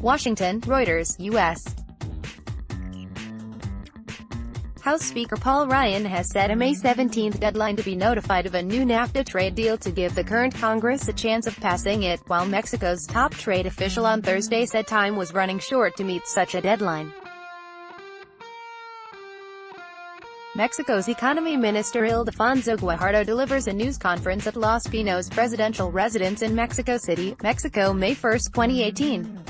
Washington, Reuters, U.S. House Speaker Paul Ryan has set a May 17 deadline to be notified of a new NAFTA trade deal to give the current Congress a chance of passing it, while Mexico's top trade official on Thursday said time was running short to meet such a deadline. Mexico's Economy Minister Ildefonso Guajardo delivers a news conference at Los Pinos presidential residence in Mexico City, Mexico, May 1, 2018.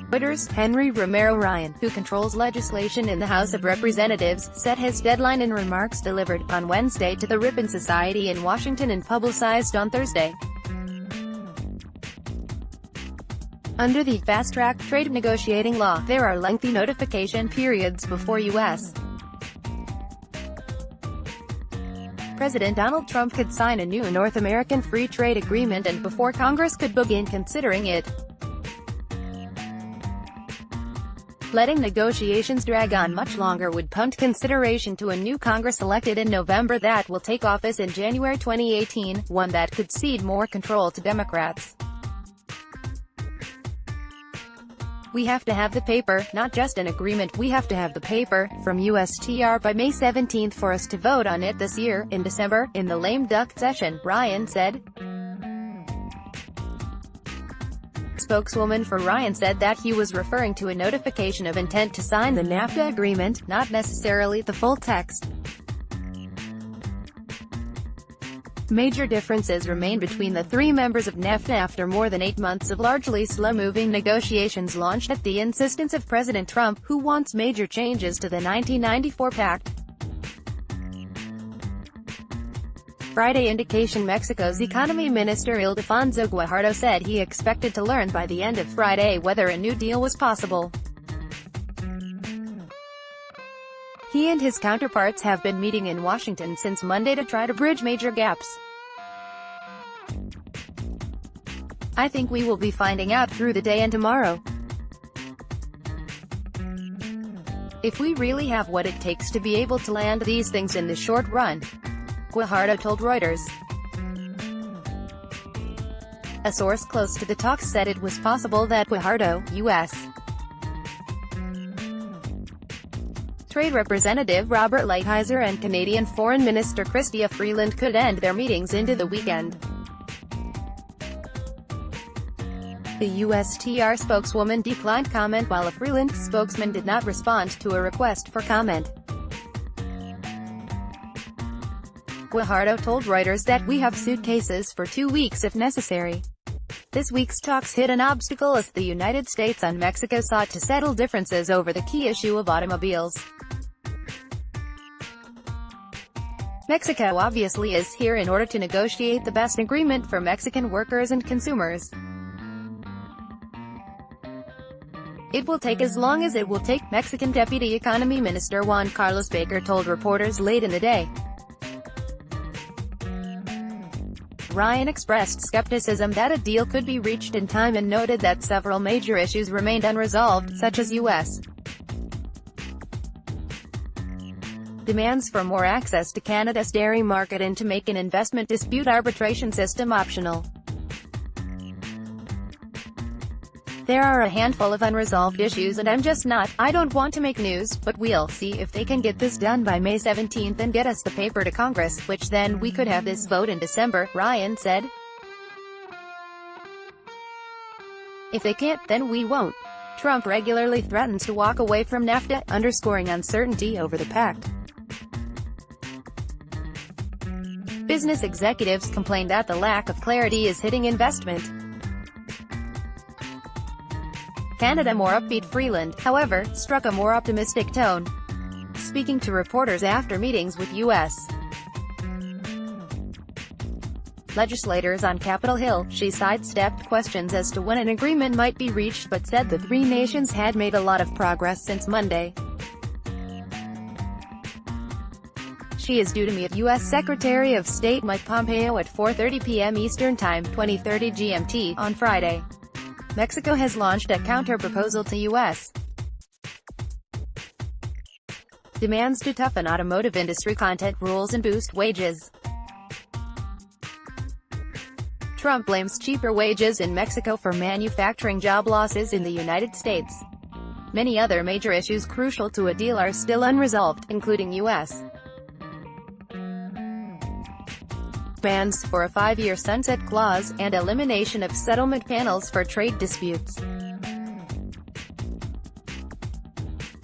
Reuters, RomeroRyan, who controls legislation in the House of Representatives, set his deadline in remarks delivered on Wednesday to the Ripon Society in Washington and publicized on Thursday. Under the fast-track trade negotiating law, there are lengthy notification periods before U.S. President Donald Trump could sign a new North American free trade agreement and before Congress could begin considering it. Letting negotiations drag on much longer would punt consideration to a new Congress elected in November that will take office in January 2018, one that could cede more control to Democrats. "We have to have the paper, not just an agreement, we have to have the paper, from USTR by May 17 for us to vote on it this year, in December, in the lame duck session," Ryan said. Spokeswoman for Ryan said that he was referring to a notification of intent to sign the NAFTA agreement, not necessarily the full text. Major differences remain between the three members of NAFTA after more than 8 months of largely slow-moving negotiations launched at the insistence of President Trump, who wants major changes to the 1994 pact. Friday indication Mexico's Economy Minister Ildefonso Guajardo said he expected to learn by the end of Friday whether a new deal was possible. He and his counterparts have been meeting in Washington since Monday to try to bridge major gaps. "I think we will be finding out through the day and tomorrow. If we really have what it takes to be able to land these things in the short run," Guajardo told Reuters. A source close to the talks said it was possible that Guajardo, U.S. Trade Representative Robert Lighthizer and Canadian Foreign Minister Chrystia Freeland could end their meetings into the weekend. The USTR spokeswoman declined comment while a Freeland spokesman did not respond to a request for comment. Guajardo told Reuters that "we have suitcases for 2 weeks if necessary." This week's talks hit an obstacle as the United States and Mexico sought to settle differences over the key issue of automobiles. Mexico obviously is here in order to negotiate the best agreement for Mexican workers and consumers. "It will take as long as it will take," Mexican Deputy Economy Minister Juan Carlos Baker told reporters late in the day. Ryan expressed skepticism that a deal could be reached in time and noted that several major issues remained unresolved, such as U.S. demands for more access to Canada's dairy market and to make an investment dispute arbitration system optional. "There are a handful of unresolved issues and I don't want to make news, but we'll see if they can get this done by May 17 and get us the paper to Congress, which then we could have this vote in December," Ryan said. "If they can't, then we won't." Trump regularly threatens to walk away from NAFTA, underscoring uncertainty over the pact. Business executives complained that the lack of clarity is hitting investment. Canada more upbeat Freeland, however, struck a more optimistic tone. Speaking to reporters after meetings with U.S. legislators on Capitol Hill, she sidestepped questions as to when an agreement might be reached but said the three nations had made a lot of progress since Monday. She is due to meet U.S. Secretary of State Mike Pompeo at 4:30 p.m. Eastern Time, 20:30 GMT, on Friday. Mexico has launched a counter-proposal to U.S. demands to toughen automotive industry content rules and boost wages. Trump blames cheaper wages in Mexico for manufacturing job losses in the United States. Many other major issues crucial to a deal are still unresolved, including U.S. bans for a 5-year sunset clause, and elimination of settlement panels for trade disputes.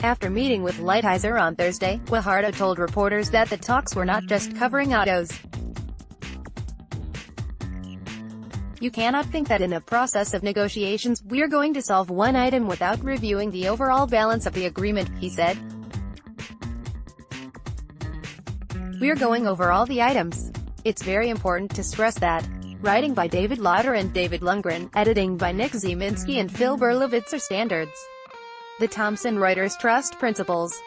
After meeting with Lighthizer on Thursday, Guajardo told reporters that the talks were not just covering autos. "You cannot think that in a process of negotiations, we're going to solve one item without reviewing the overall balance of the agreement," he said. "We're going over all the items. It's very important to stress that." Writing by David Lauder and David Lundgren, editing by Nick Zeminski and Phil Berlovitzer. Standards. The Thomson Reuters Trust Principles.